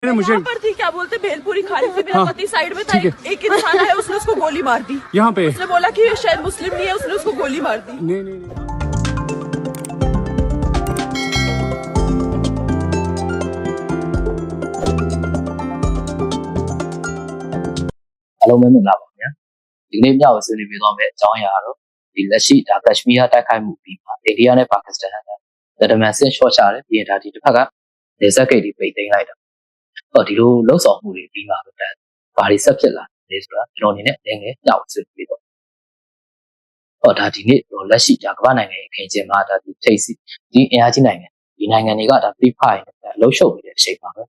हैं मुझे यहाँ पर थी क्या बोलते भेलपुरी खा रही थी मेरा पति साइड में था एक इंसान आया उसने उसको गोली मार दी यहाँ पे उसने बोला कि ये शायद मुस्लिम नहीं है उसने उसको गोली मार दी नहीं Hello မင်္ဂလာပါခင်ဗျာဒီနေ့ညဝဆွေးနွေးပြသွားမယ့်အကြောင်းအရာကတော့ဒီလက်ရှိကက်ရှမီးယားတိုက်ခိုက်မှုပြီးပါအိန္ဒိယနဲ့ပါကစ္စတန်ကတမန်ဆင့်ရှော့ချတယ်ပြီးရင်ဒါဒီတစ်ဖက်ကနေဆက်ဂိတ်တွေပိတ်သိမ်းလိုက်တာဒီလိုလှုပ်ဆောင်မှုတွေပြီးမှတော့ဘာတွေဆက်ဖြစ်လာလဲဆိုတာကျွန်တော်အနေနဲ့လည်းညဝဆွေးနွေးပြတော့ဒါဒီနေ့လက်ရှိကမ္ဘာနိုင်ငံရဲ့အခင်းကျင်းမှာဒါဒီထိတ်စီဒီအင်အားကြီးနိုင်ငံဒီနိုင်ငံတွေကဒါပြိဖိုင်လှုပ်ရှုပ်နေတဲ့အချိန်မှာပဲ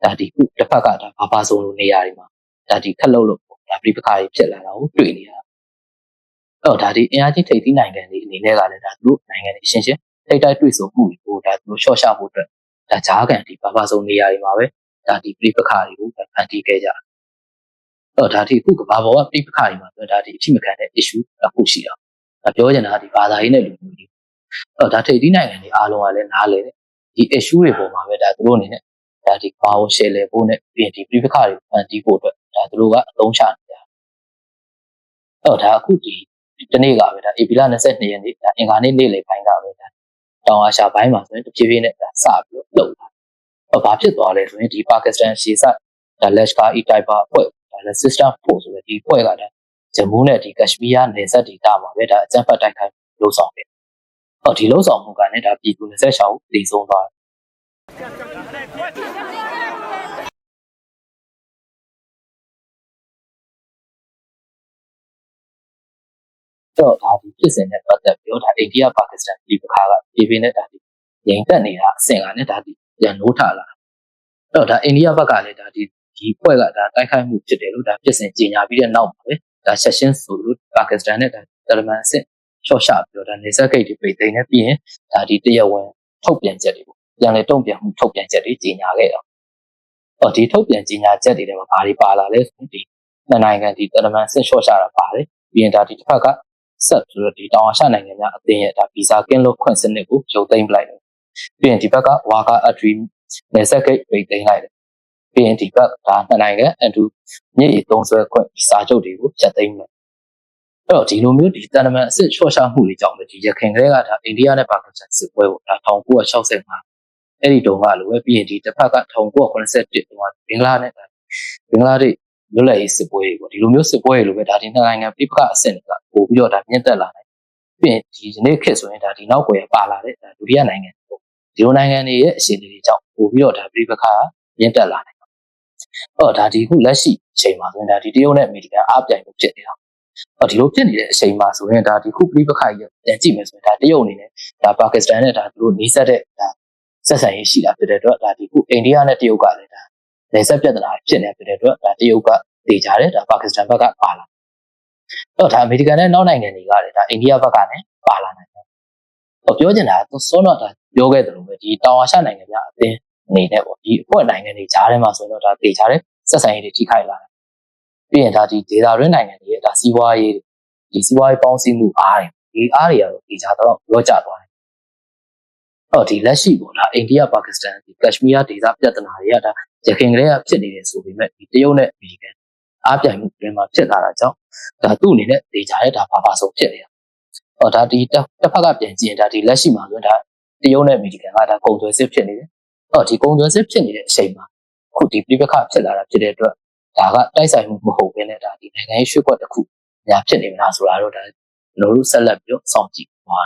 ဒါဒီခုတစ်ဖက်ကဒါဘာဆုံးလို့နေရာတွေမှာဒါဒီခက်လို့ဒါပြိပခါကြီးဖြစ်လာတာကိုတွေ့နေရတာဒါဒီအင်အားကြီးထိပ်သီးနိုင်ငံတွေအနေနဲ့ကလည်းဒါသူတို့နိုင်ငံတွေရှင်းရှင်းထိပ်တိုက်တွေ့ဆုံမှုတွေကိုဒါသူတို့ရှော့ချဖို့အတွက်ဒါဂျားကန်ဒီဘာဆုံးနေရာတွေမှာပဲဒါဒီပြိပခါတွေကိုဖန်တီးခဲ့ကြတာဒါဒီခုကဘာပေါ်ကပြိပခါတွေမှာဒါဒီအထိမခံတဲ့ issue အခုရှိတာဒါပြောချင်တာဒီဘာသာရေးနဲ့လူမျိုးတွေဒါထိပ်သီးနိုင်ငံတွေအားလုံးကလည်းနားလည်တယ်ဒီ issue တွေပေါ်မှာပဲဒါသူတို့အနေနဲ့ဒါဒီဘာကို share လဲဖို့နဲ့ပြီးရင်ဒီပြိပခါတွေဖန်တီးဖို့အတွက်ဒါသူတို့ကအသုံးချနေတာဒါအခုဒီနေ့ကပဲဒါဧပြီလ22ရက်နေ့ဒါအင်္ဂါနေ့နေ့လယ်ပိုင်းကပဲဒါတောင်အာရှဘိုင်းမှာဆိုရင်တဖြည်းဖြည်းနဲ့ဒါစပြီးတော့လှုပ်လာဘာဖြစ်သွားလဲဆိုရင်ဒီပါကစ္စတန်ရှေ့ဆက်ဒါလက်ရှကာအီတိုင်ပါအဖွဲ့ဒါ resistance force ဆိုတဲ့ဒီအဖွဲ့ကဒါဂျမူးနဲ့ဒီကက်ရှမီးယားနယ်စပ်ဒေသမှာပဲဒါအကြမ်းဖက်တိုက်ခိုက်လှုပ်ဆောင်တယ်ဒီလှုပ်ဆောင်မှုကလည်းဒါပြည်သူ26ဦးတည်ဆုံးသွားတော့ဒါဒီဖြစ်စဉ်နဲ့ပတ်သက်ပြီးတော့ဒါအိန္ဒိယပါကစ္စတန်ဒီပခါကပြည်ပြင်းနဲ့ဒါဒီငြိမ်သက်နေတာအဆင့်ကလည်းဒါဒီပြန်နိုးထလာဒါအိန္ဒိယဘက်ကလည်းဒါဒီဖွဲ့ကဒါတိုက်ခိုက်မှုဖြစ်တယ်လို့ဒါဖြစ်စဉ်ကြေညာပြီးတဲ့နောက်မှာပဲဒါဆက်ရှင်းဆိုလို့ပါကစ္စတန်နဲ့ဒါတလမန်အဆင့်ရှော့ချပြီးတော့ဒါနေဆက်ဂိတ်တွေပိတ်သိမ်းနေပြီးရင်ဒါဒီတရားဝင်ထုတ်ပြန်ချက်တွေပေါ့ပြန်လေတုံ့ပြန်မှုထုတ်ပြန်ချက်တွေကြေညာခဲ့တာဒီထုတ်ပြန်ကြေညာချက်တွေထဲမှာဘာတွေပါလာလဲဆိုဒီနှစ်နိုင်ငံဒီတလမန်အဆင့်ရှော့ချတာပါတယ်ပြီးရင်ဒါဒီတစ်ဖက်ကဆက်ဆိုတော့ဒီတောင်အာရှနိုင်ငံများအသင်းရဲ့ဒါဗီဇာကင်းလွတ်ခွင့်စနစ်ကိုရုပ်သိမ်းပလိုက်တယ်ပြီးရင်ဒီဘက်ကဝါကာအထရီနယ်စပ်ဂိတ်ပိတ်သိမ်းလိုက်တယ်ပြီးရင်ဒီဘက်ဒါနှစ်နိုင်ငံအတူမြစ်ရေသုံးစွဲခွင့်ဗီဇာချုပ်တွေကိုဖျက်သိမ်းမယ်ဒီလိုမျိုးဒီတန်တမန်အစစ်ချော့ချမှုတွေကြောင့်ပဲဒီရခိုင်ကလေးကဒါအိန္ဒိယနဲ့ပါကစ္စတန်စစ်ပွဲကိုဒါ1965အဲ့ဒီတုန်းကလိုပဲပြီးရင်ဒီတစ်ဖက်က1981တုန်းကဘင်္ဂလားဒေ့လွတ်လပ်ရေးစစ်ပွဲတွေပေါ့ဒီလိုမျိုးစစ်ပွဲတွေလိုပဲဒါဒီနှစ်နိုင်ငံပြိပကအဆင့်တွေကပို့ပြီးတော့ဒါမြင့်တက်လာတယ်ပြီးရင်ဒီနေ့ခေတ်ဆိုရင်ဒါဒီနောက်ွယ်ပါလာတဲ့ဒါဒုတိယနိုင်ငံပေါ့ဒီလိုနိုင်ငံတွေရဲ့အခြေအနေတွေကြောင့်ပို့ပြီးတော့ဒါပြိပကမြင့်တက်လာတယ်ဒါဒီခုလက်ရှိအချိန်မှာဆိုရင်ဒါဒီတရုတ်နဲ့အမေရိကန်အားပြိုင်မှုဖြစ်နေတာဒီလိုဖြစ်နေတဲ့အချိန်မှာဆိုရင်ဒါဒီခုပြိပကကြီးပြန်ကြည့်မယ်ဆိုရင်ဒါတရုတ်အနေနဲ့ဒါပါကစ္စတန်နဲ့ဒါသူတို့နှိစက်တဲ့ဒါဆက်ဆံရေးရှိတာဖြစ်တဲ့အတွက်ဒါဒီခုအိန္ဒိယနဲ့တရုတ်ကလည်းဒါနေဆက်ပြဿနာဖြစ်နေဖြစ်တဲ့အတွက်ဒါတရုတ်ကတေချာတယ်ဒါပါကစ္စတန်ဘက်ကပါလာဒါအမေရိကန်နဲ့နောက်နိုင်ငံတွေကလည်းဒါအိန္ဒိယဘက်ကလည်းပါလာနိုင်တယ်ပြောချင်တာသူစောတော့ဒါပြောခဲ့တယ်လို့ပဲဒီတောင်အာရှနိုင်ငံများအသင်းအနေနဲ့ပေါ့ဒီအဖွဲ့နိုင်ငံတွေကြားထဲမှာဆိုတော့ဒါတေချာတယ်ဆက်ဆံရေးတွေထိခိုက်လာတယ်ပြီးရင်ဒါဒီဒေတာရင်းနိုင်ငံတွေရဲ့ဒါစီးပွားရေးဒီစီးပွားရေးပေါင်းစည်းမှုအားတွေဒီအားတွေကတော့တေချာတော့ရောကျသွားတယ်ဒီလက်ရှိပေါ့ဒါအိန္ဒိယပါကစ္စတန်ဒီကက်ရှမီးယားဒေသပြဿနာတွေကဒါရခိုင်ကလေးကဖြစ်နေတယ်ဆိုပေမဲ့ဒီတရုတ်နဲ့အမေရိကန်အားပြိုင်မှုတွေမှာဖြစ်လာတာကြောင့်ဒါသူ့အနေနဲ့ဒေချာရဲ့ဒါဘာဆုံးဖြစ်နေတာဒါဒီတစ်ဖက်ကပြန်ကြည့်ရင်ဒါဒီလက်ရှိမှာဆိုဒါတရုတ်နဲ့အမေရိကန်ကဒါကုန်သွယ်စစ်ဖြစ်နေတယ်ဒီကုန်သွယ်စစ်ဖြစ်နေတဲ့အချိန်မှာခုဒီပြိပခဖြစ်လာတာဖြစ်တဲ့အတွက်ဒါကတိုက်ဆိုင်မှုမဟုတ်ဘဲနဲ့ဒါဒီနိုင်ငံရေးရွှေ့ကွက်တစ်ခုညာဖြစ်နေမလားဆိုတာတော့ဒါကျွန်တော်တို့ဆက်လက်ပြီးတော့စောင့်ကြည့်ပါ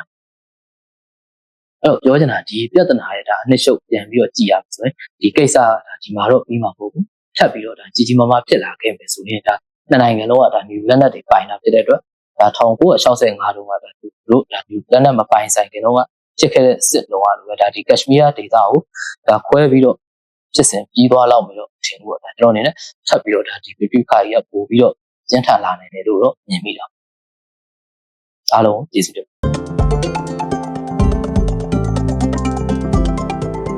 ပြောချင်တာဒီပြဿနာရဲ့ဒါအနှစ်ရှုပ်ပြန်ပြီးတော့ကြည်ရမယ်ဆိုရင်ဒီကိစ္စဒါဒီမှာတော့ပြီးမှာမဟုတ်ဘူးထပ်ပြီးတော့ဒါကြီးမားမားဖြစ်လာခဲ့မယ်ဆိုရင်ဒါနှစ်နိုင်ငံလုံးကဒါမျိုးလက်နက်တွေပိုင်တာဖြစ်တဲ့အတွက်ဒါ1965တုန်းကဒါသူတို့ဒါမျိုးလက်နက်မပိုင်ဆိုင်ခင်တော့ကဖြစ်ခဲ့တဲ့စစ်လုံးကလိုပဲဒါဒီကက်ရှမီးယားဒေသကိုဒါခွဲပြီးတော့ဖြစ်စဉ်ပြီးသွားလောက်မယ်လို့ထင်လို့ဒါကျွန်တော်အနေနဲ့ထပ်ပြီးတော့ဒါဒီပြပြခါကြီးကပို့ပြီးတော့ကျန်းထန်လာနိုင်တယ်လို့တော့မြင်မိတာအားလုံးကျေးဇူးတင်